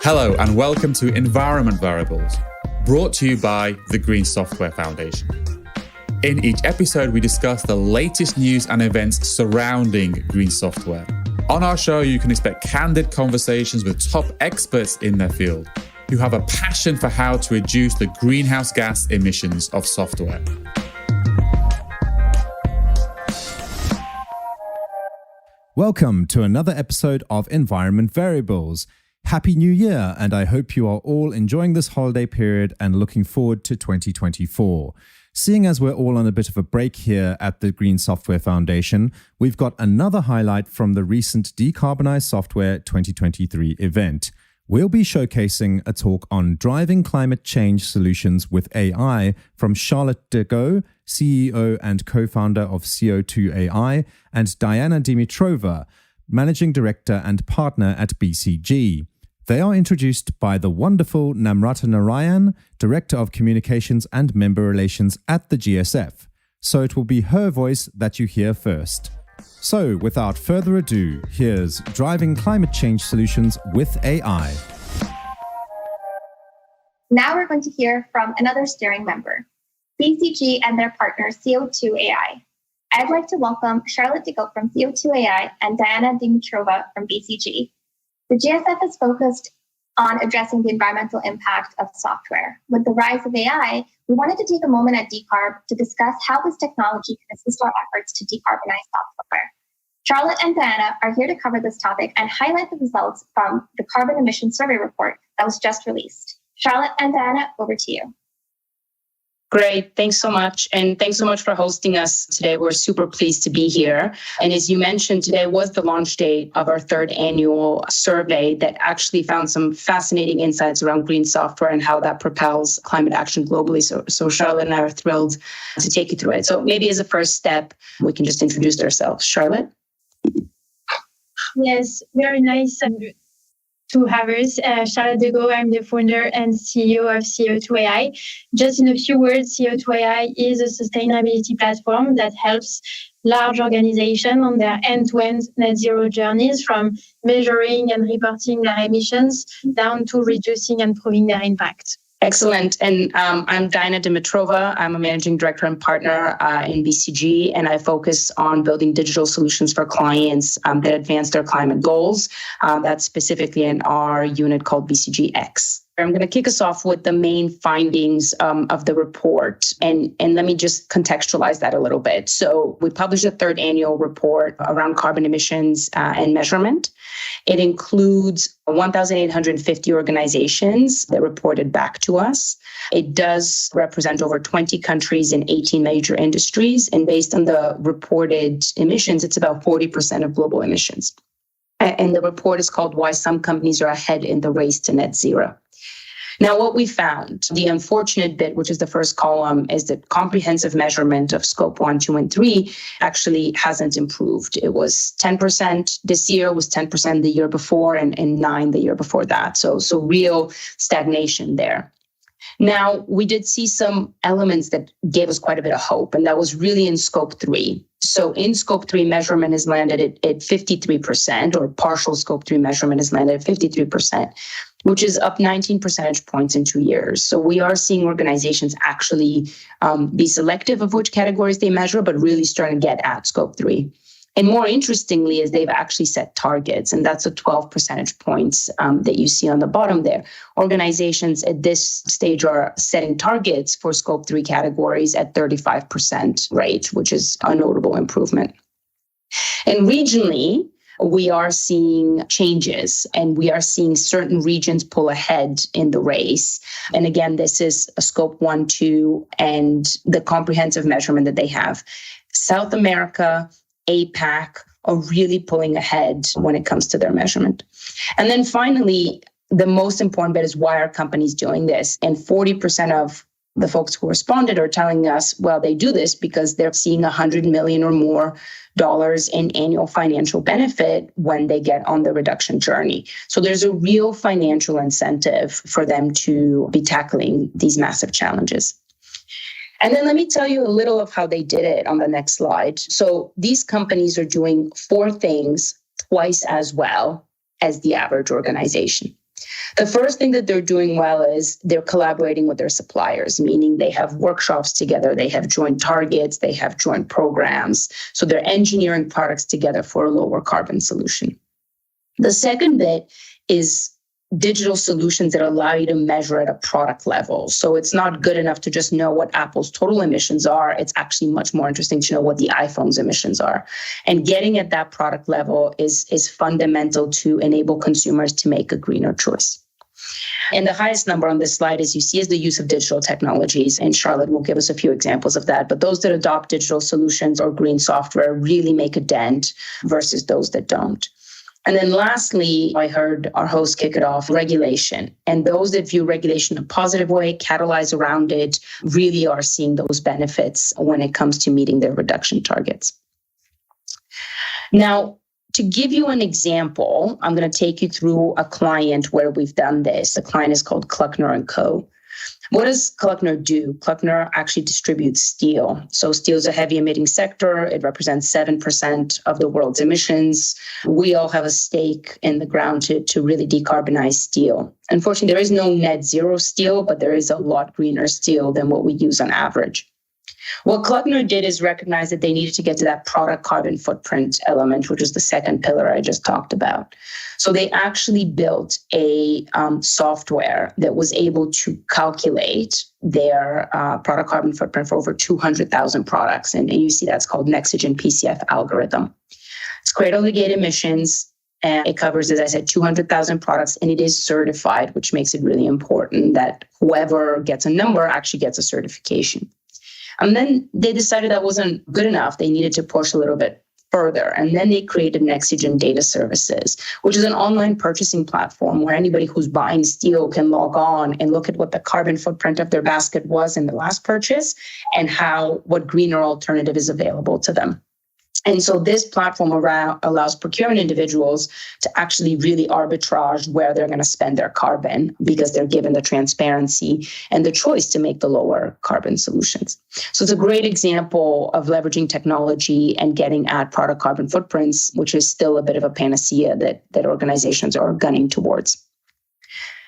Hello and welcome to Environment Variables, brought to you by the Green Software Foundation. In each episode, we discuss the latest news and events surrounding green software. On our show, you can expect candid conversations with top experts in their field who have a passion for how to reduce the greenhouse gas emissions of software. Welcome to another episode of Environment Variables. Happy New Year, and I hope you are all enjoying this holiday period and looking forward to 2024. Seeing as we're all on a bit of a break here at the Green Software Foundation, we've got another highlight from the recent Decarbonized Software 2023 event. We'll be showcasing a talk on driving climate change solutions with AI from Charlotte Degot, CEO and co-founder of CO2 AI, and Diana Dimitrova, Managing Director and Partner at BCG. They are introduced by the wonderful Namrata Narayan, Director of Communications and Member Relations at the GSF. So it will be her voice that you hear first. So without further ado, here's Driving Climate Change Solutions with AI. Now we're going to hear from another steering member, BCG and their partner CO2 AI. I'd like to welcome Charlotte Degot from CO2 AI and Diana Dimitrova from BCG. The GSF is focused on addressing the environmental impact of software. With the rise of AI, we wanted to take a moment at Decarb to discuss how this technology can assist our efforts to decarbonize software. Charlotte and Diana are here to cover this topic and highlight the results from the carbon emission survey report that was just released. Charlotte and Diana, over to you. Great. Thanks so much. And thanks so much for hosting us today. We're super pleased to be here. And as you mentioned, today was the launch date of our third annual survey that actually found some fascinating insights around green software and how that propels climate action globally. So Charlotte and I are thrilled to take you through it. So maybe as a first step, we can just introduce ourselves. Charlotte? Yes, very nice to have us. Charlotte Degot, I'm the founder and CEO of CO2 AI. Just in a few words, CO2 AI is a sustainability platform that helps large organizations on their end-to-end net zero journeys, from measuring and reporting their emissions down to reducing and proving their impact. Excellent. And I'm Diana Dimitrova. I'm a managing director and partner in BCG, and I focus on building digital solutions for clients that advance their climate goals. That's specifically in our unit called BCG X. I'm going to kick us off with the main findings of the report, and let me just contextualize that a little bit. So we published a third annual report around carbon emissions and measurement. It includes 1,850 organizations that reported back to us. It does represent over 20 countries in 18 major industries, and based on the reported emissions, it's about 40% of global emissions. And the report is called Why Some Companies Are Ahead in the Race to Net Zero. Now, what we found, the unfortunate bit, which is the first column, is that comprehensive measurement of scope 1, 2, and 3 actually hasn't improved. It was 10% this year, was 10% the year before, and 9% the year before that. So real stagnation there. Now, we did see some elements that gave us quite a bit of hope, and that was really in scope 3. So in scope 3, measurement has landed at 53%, or partial scope 3 measurement has landed at 53%, which is up 19 percentage points in 2 years. So we are seeing organizations actually be selective of which categories they measure, but really starting to get at scope 3. And more interestingly is they've actually set targets, and that's a 12 percentage points that you see on the bottom there. Organizations at this stage are setting targets for scope 3 categories at 35% rate, which is a notable improvement. And regionally, we are seeing changes, and we are seeing certain regions pull ahead in the race. And again, this is a scope 1, 2, and the comprehensive measurement that they have. South America, APAC are really pulling ahead when it comes to their measurement. And then finally, the most important bit is, why are companies doing this? And 40% of the folks who responded are telling us, well, they do this because they're seeing $100 million or more in annual financial benefit when they get on the reduction journey. So there's a real financial incentive for them to be tackling these massive challenges. And then let me tell you a little of how they did it on the next slide. So these companies are doing 4 things twice as well as the average organization. The first thing that they're doing well is they're collaborating with their suppliers, meaning they have workshops together, they have joint targets, they have joint programs. So they're engineering products together for a lower carbon solution. The second bit is digital solutions that allow you to measure at a product level. So it's not good enough to just know what Apple's total emissions are. It's actually much more interesting to know what the iPhone's emissions are. And getting at that product level is fundamental to enable consumers to make a greener choice. And the highest number on this slide, as you see, is the use of digital technologies. And Charlotte will give us a few examples of that. But those that adopt digital solutions or green software really make a dent versus those that don't. And then lastly, I heard our host kick it off, regulation. And those that view regulation in a positive way, catalyze around it, really are seeing those benefits when it comes to meeting their reduction targets. Now, to give you an example, I'm going to take you through a client where we've done this. The client is called Kluckner & Co. What does Kluckner do? Kluckner actually distributes steel. So steel is a heavy emitting sector. It represents 7% of the world's emissions. We all have a stake in the ground to really decarbonize steel. Unfortunately, there is no net zero steel, but there is a lot greener steel than what we use on average. What Kluckner did is recognize that they needed to get to that product carbon footprint element, which is the second pillar I just talked about. So they actually built a software that was able to calculate their product carbon footprint for over 200,000 products. And you see that's called Nexigen PCF algorithm. It's cradle to gate emissions. And it covers, as I said, 200,000 products, and it is certified, which makes it really important that whoever gets a number actually gets a certification. And then they decided that wasn't good enough. They needed to push a little bit further. And then they created Nexigen Data Services, which is an online purchasing platform where anybody who's buying steel can log on and look at what the carbon footprint of their basket was in the last purchase and what greener alternative is available to them. And so this platform allows procurement individuals to actually really arbitrage where they're going to spend their carbon because they're given the transparency and the choice to make the lower carbon solutions. So it's a great example of leveraging technology and getting at product carbon footprints, which is still a bit of a panacea that organizations are gunning towards.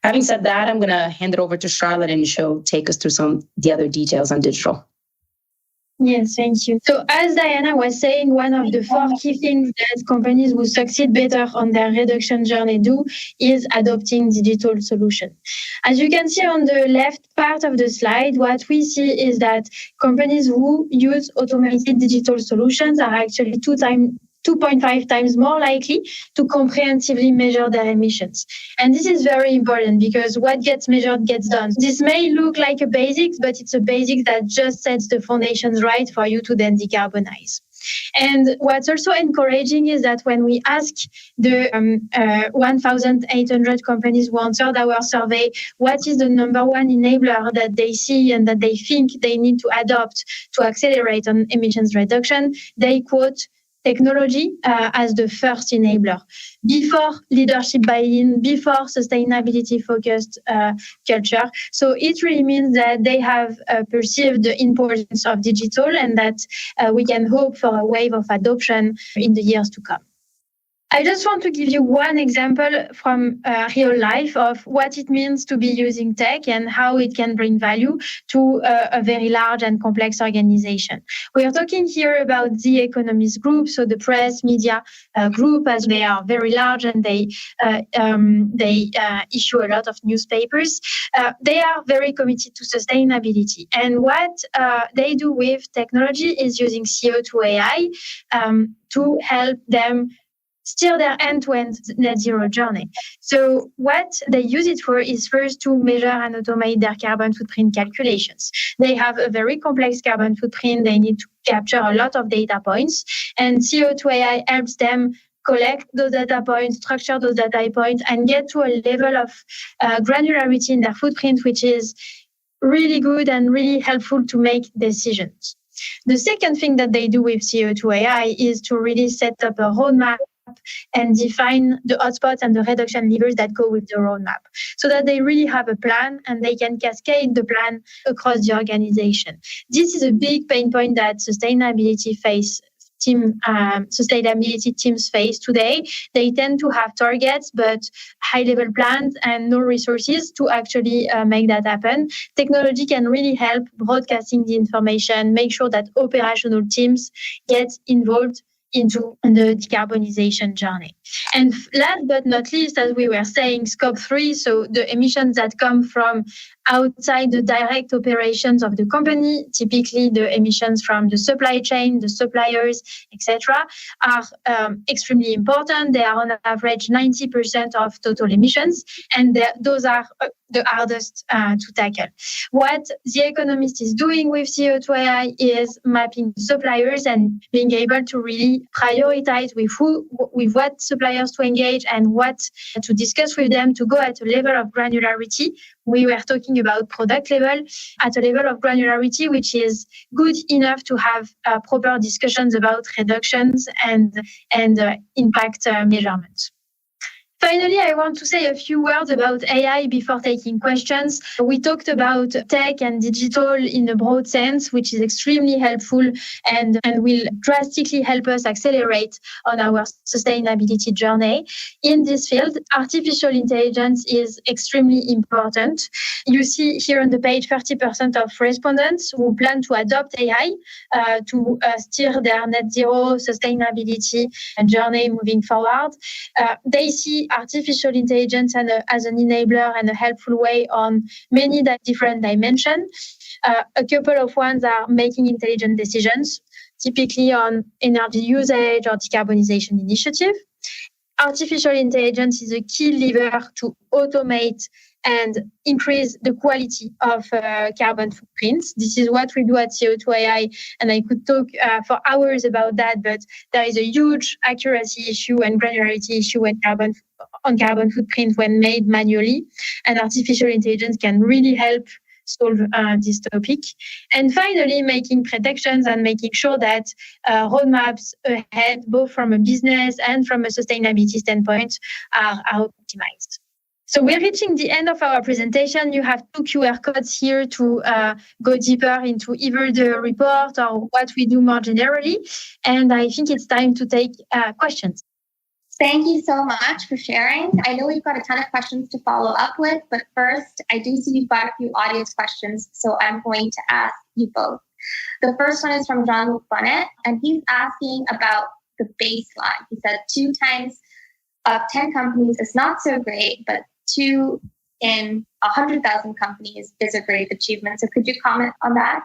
Having said that, I'm going to hand it over to Charlotte and she'll take us through some of the other details on digital. Yes, thank you. So as Diana was saying, one of the 4 key things that companies who succeed better on their reduction journey do is adopting digital solutions. As you can see on the left part of the slide, what we see is that companies who use automated digital solutions are actually 2.5 times more likely to comprehensively measure their emissions. And this is very important because what gets measured gets done. This may look like a basics, but it's a basics that just sets the foundations right for you to then decarbonize. And what's also encouraging is that when we ask the 1,800 companies who answered our survey, what is the number one enabler that they see and that they think they need to adopt to accelerate on emissions reduction, they quote technology as the first enabler. Before leadership buy-in, before sustainability-focused culture. So it really means that they have perceived the importance of digital and that we can hope for a wave of adoption in the years to come. I just want to give you one example from real life of what it means to be using tech and how it can bring value to a very large and complex organization. We are talking here about The Economist Group, so the press media group, as they are very large and they issue a lot of newspapers. They are very committed to sustainability. And what they do with technology is using CO2 AI to help them steer their end-to-end net zero journey. So what they use it for is first to measure and automate their carbon footprint calculations. They have a very complex carbon footprint. They need to capture a lot of data points, and CO2 AI helps them collect those data points, structure those data points, and get to a level of granularity in their footprint, which is really good and really helpful to make decisions. The second thing that they do with CO2 AI is to really set up a roadmap and define the hotspots and the reduction levers that go with the roadmap so that they really have a plan and they can cascade the plan across the organization. This is a big pain point that sustainability face sustainability teams face today. They tend to have targets, but high-level plans and no resources to actually make that happen. Technology can really help broadcasting the information, make sure that operational teams get involved into the decarbonization journey. And last but not least, as we were saying, scope 3, so the emissions that come from outside the direct operations of the company, typically the emissions from the supply chain, the suppliers, etc., are extremely important. They are on average 90% of total emissions, and those are the hardest to tackle. What The Economist is doing with CO2 AI is mapping suppliers and being able to really prioritize with what suppliers to engage and what to discuss with them to go at a level of granularity. We were talking about product level, at a level of granularity which is good enough to have proper discussions about reductions and impact measurements. Finally, I want to say a few words about AI before taking questions. We talked about tech and digital in a broad sense, which is extremely helpful and will drastically help us accelerate on our sustainability journey. In this field, artificial intelligence is extremely important. You see here on the page 30% of respondents who plan to adopt AI to steer their net zero sustainability journey moving forward. They see artificial intelligence as an enabler and a helpful way on many different dimensions. A couple of ones are making intelligent decisions, typically on energy usage or decarbonization initiative. Artificial intelligence is a key lever to automate and increase the quality of carbon footprints. This is what we do at CO2 AI, and I could talk for hours about that, but there is a huge accuracy issue and granularity issue on carbon footprint when made manually, and artificial intelligence can really help solve this topic. And finally, making predictions and making sure that roadmaps ahead, both from a business and from a sustainability standpoint, are optimized. So we're reaching the end of our presentation. You have 2 QR codes here to go deeper into either the report or what we do more generally. And I think it's time to take questions. Thank you so much for sharing. I know we've got a ton of questions to follow up with, but first, I do see we've got a few audience questions, so I'm going to ask you both. The first one is from Jean-Luc Bonnet, and he's asking about the baseline. He said 2 times 10 companies is not so great, but 2 in 100,000 companies is a great achievement. So could you comment on that?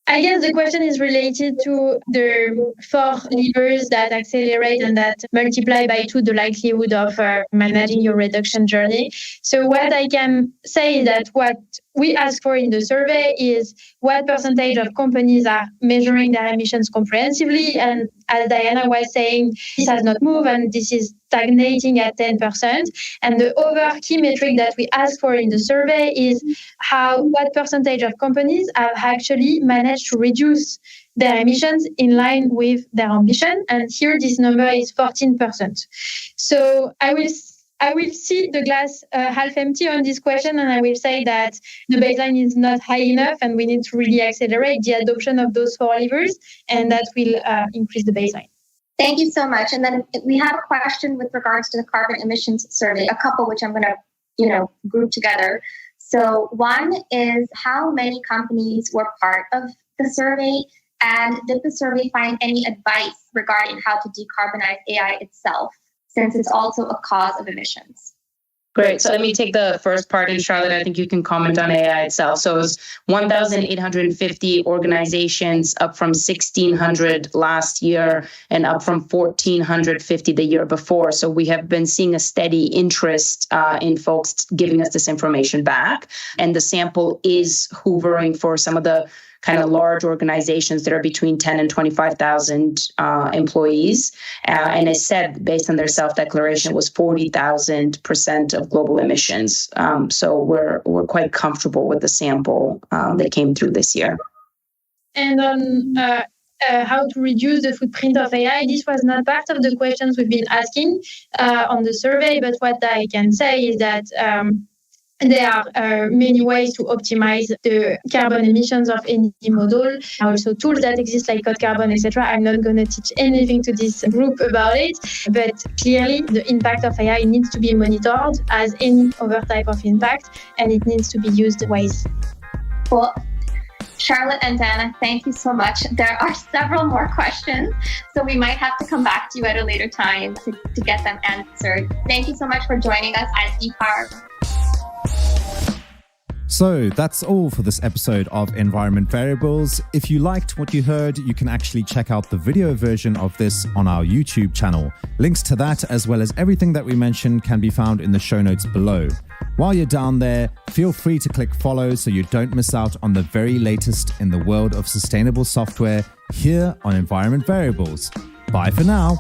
I guess the question is related to the 4 levers that accelerate and that multiply by 2 the likelihood of managing your reduction journey. So what I can say is that what we ask for in the survey is what percentage of companies are measuring their emissions comprehensively. And as Diana was saying, this has not moved and this is stagnating at 10%. And the other key metric that we ask for in the survey is what percentage of companies have actually managed to reduce their emissions in line with their ambition. And here this number is 14%. So I will see the glass half empty on this question, and I will say that the baseline is not high enough and we need to really accelerate the adoption of those 4 levers, and that will increase the baseline. Thank you so much. And then we have a question with regards to the carbon emissions survey, a couple which I'm going to group together. So one is how many companies were part of the survey, and did the survey find any advice regarding how to decarbonize AI itself, since it's also a cause of emissions? Great. So let me take the first part, and Charlotte, I think you can comment on AI itself. So it was 1,850 organizations, up from 1,600 last year and up from 1,450 the year before. So we have been seeing a steady interest in folks giving us this information back. And the sample is hoovering for some of the kind of large organizations that are between 10 and 25,000 employees. And as said, based on their self-declaration, was 40,000% of global emissions. So we're quite comfortable with the sample that came through this year. And on how to reduce the footprint of AI, this was not part of the questions we've been asking on the survey, but what I can say is that There are many ways to optimize the carbon emissions of any model. Also tools that exist like Code Carbon, etc. I'm not going to teach anything to this group about it, but clearly the impact of AI needs to be monitored as any other type of impact, and it needs to be used wisely. Cool. Charlotte and Diana, thank you so much. There are several more questions, so we might have to come back to you at a later time to get them answered. Thank you so much for joining us at Decarb. So that's all for this episode of Environment Variables. If you liked what you heard, you can actually check out the video version of this on our YouTube channel. Links to that, as well as everything that we mentioned, can be found in the show notes below. While you're down there, feel free to click follow so you don't miss out on the very latest in the world of sustainable software here on Environment Variables. Bye for now.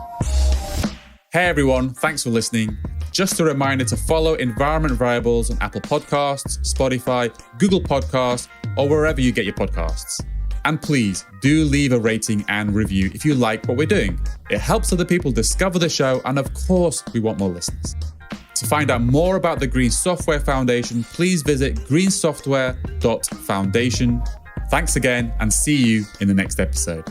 Hey everyone, thanks for listening. Just a reminder to follow Environment Variables on Apple Podcasts, Spotify, Google Podcasts, or wherever you get your podcasts. And please do leave a rating and review if you like what we're doing. It helps other people discover the show, and of course, we want more listeners. To find out more about the Green Software Foundation, please visit greensoftware.foundation. Thanks again, and see you in the next episode.